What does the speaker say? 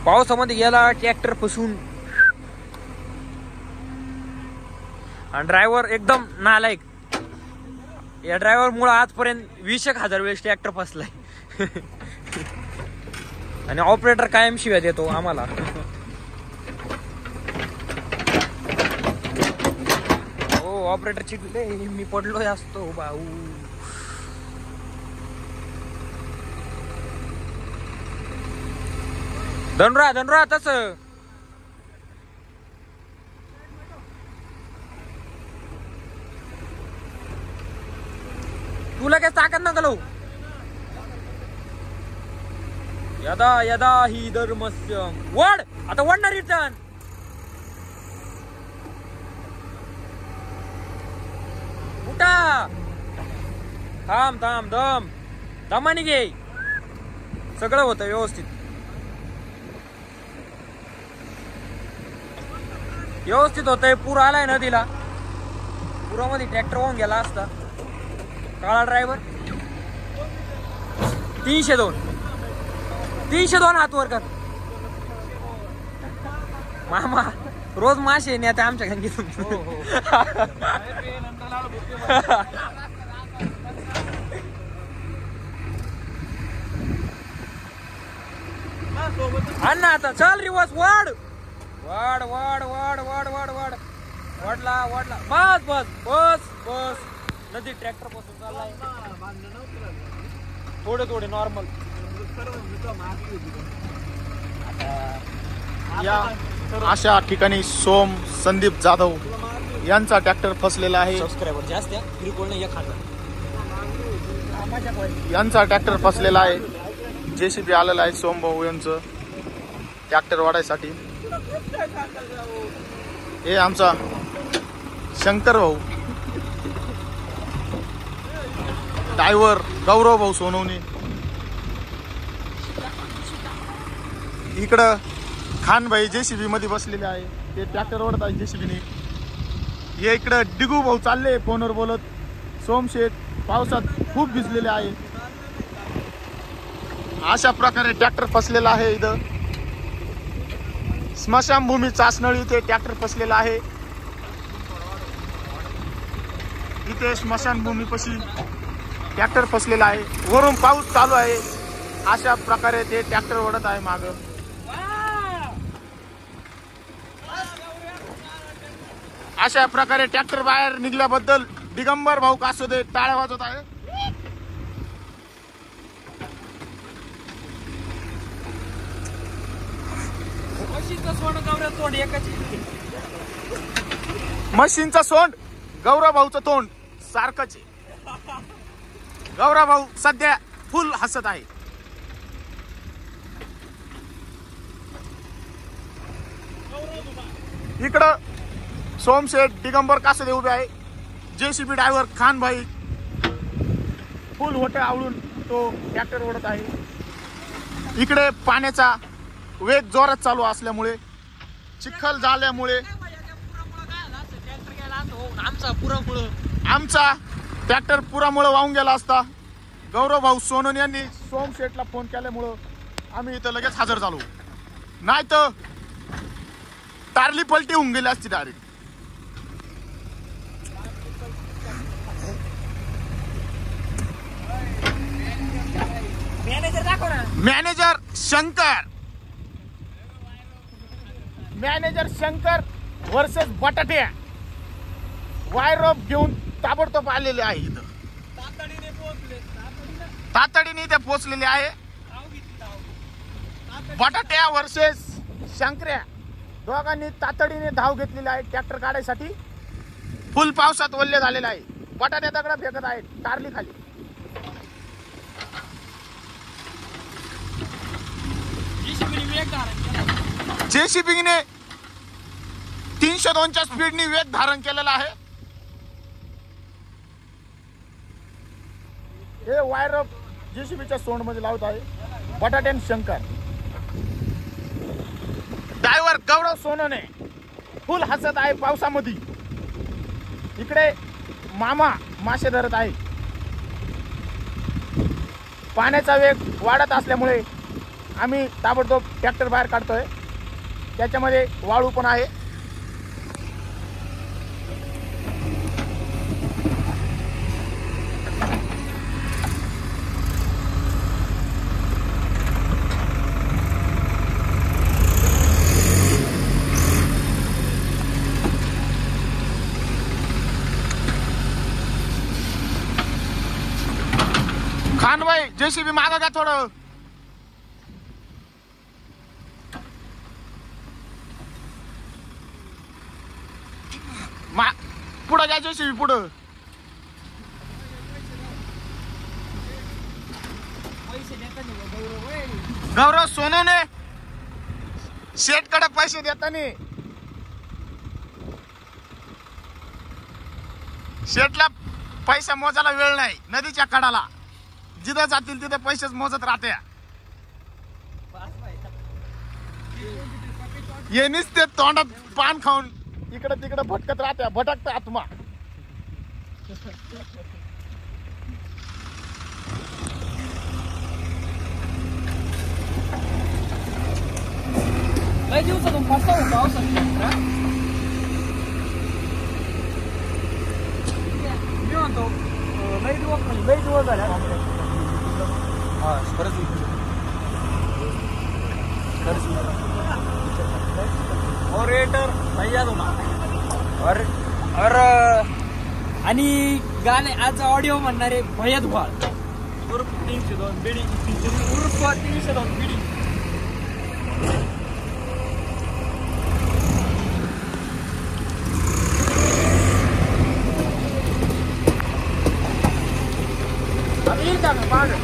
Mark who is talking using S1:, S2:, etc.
S1: पावसामध्ये गेला ट्रॅक्टर फसून आणि ड्रायव्हर एकदम नालायक. या ड्रायव्हर मुळे आजपर्यंत 20,000 वेळेस ट्रॅक्टर फसलाय. आणि ऑपरेटर कायम शिव्या देतो आम्हाला. हो ऑपरेटर चिडले मी पडलोय असतो भाऊ. धनरा तस तुला काय ताकद नका लो. यदा ही धर्मस्य वड आता वडणार रिटर्न. उठा थांब दमाने घे. सगळं होतं व्यवस्थित होतंय. पूर आलाय नदीला. पुरामध्ये ट्रॅक्टर होऊन गेला असता. काळा ड्रायव्हर 302 हात वर कर. मामा रोज मासे नेते आमच्या गंगेतून. अण्णा आता चल रिवर्स वाढ वाढला. बस नदी ट्रॅक्टर पासून चाललाय. थोडे नॉर्मल.
S2: या अशा ठिकाणी सोम संदीप जाधव यांचा ट्रॅक्टर फसलेला आहे.
S1: सबस्क्रायबर जास्त
S2: यांचा ट्रॅक्टर फसलेला आहे. JCB आलेला आहे सोम भाऊ यांचं ट्रॅक्टर वाढायसाठी. हे आमचा शंकर भाऊ, ड्रायव्हर गौरव भाऊ सोनवणे. इकडं खानभाई JCB मध्ये बसलेले आहे. ते ट्रॅक्टर ओढत आहे JCB ने. हे इकडं डिगू भाऊ चालले फोनवर बोलत. सोमशेठ पावसात खूप भिजलेले आहे. अशा प्रकारे ट्रॅक्टर फसलेला आहे. इथं स्मशानभूमी चाचनळी इथे ट्रॅक्टर फसलेला आहे. इथे स्मशानभूमी पाशी ट्रॅक्टर फसलेला आहे. वरून पाऊस चालू आहे. अशा प्रकारे ते ट्रॅक्टर ओढत आहे माग. अशा प्रकारे ट्रॅक्टर बाहेर निघल्याबद्दल दिगंबर भाऊ कासोदे टाळ्या वाजवत आहे. मशीनचं सोंड गौरव भाऊचं तोंड सारखंच आहे. गौरव भाऊ सध्या फुल हसत आहे. इकडं सोमशेठ दिगंबर कासोदे उभे आहे. JCB ड्रायव्हर खानभाई फुल होटे आवळून तो ट्रॅक्टर ओढत आहे. इकडे पाण्याचा वेग जोरात चालू असल्यामुळे चिखल झाल्यामुळे आमचा ट्रॅक्टर पुरामुळे वाहून गेला असता. गौरव भाऊ सोनवणे यांनी सोमशेठला फोन केल्यामुळं आम्ही इथं लगेच हजर झालो. नाही तर टारली पलटी होऊन गेली असती डायरेक्ट. मॅनेजर शंकर वर्सेस बटाटे वायरॉप घेऊन ताबडतोब आलेले आहे. इथं तातडीने ते पोहोचलेले आहे. बटाट्या वर्सेस शंकर्या दोघांनी तातडीने धाव घेतलेली आहे ट्रॅक्टर काढायसाठी. फुल पावसात ओले झालेला आहे. बटाट्या दगड फेकत आहेत टारली खाली. JCB ने 302च्या स्पीडने वेग धारण केलेला आहे. हे वायर JCBच्या सोंड मध्ये लावत आहे बटाट्यान शंकर. ड्रायव्हर गौरव सोनवणे फुल हसत आहे पावसामध्ये. इकडे मामा मासे धरत आहे. पाण्याचा वेग वाढत असल्यामुळे आम्ही ताबडतोब ट्रॅक्टर बाहेर काढतोय. त्याच्यामध्ये वाळू पण आहे. खान भाई जेसीबी मागं घ्या थोडं. पुढं घ्या जेसीबी पुढं. गौरव सोनूने शेठकडे पैसे देताना शेठला पैसा मोजायला वेळ नाही. नदीच्या कडाला जिथं जातील तिथे पैसेच मोजत राहते. ये नुसते तोंडात पान खाऊन इकडे तिकडे भटकत राहत्या. भटकत आत्मा.
S1: लय दिवसातून फसता हो पावसात. मी म्हणतो लय दिवस झाले. हा खरंच ऑपरेटर भैया तुम्हाला और आणि गाणे आज ऑडिओ म्हणणारे भैया धुवाळ उर्फ 302 बिडिंग उर्फ 302 बिडिंग. आता येईल का पाहणं.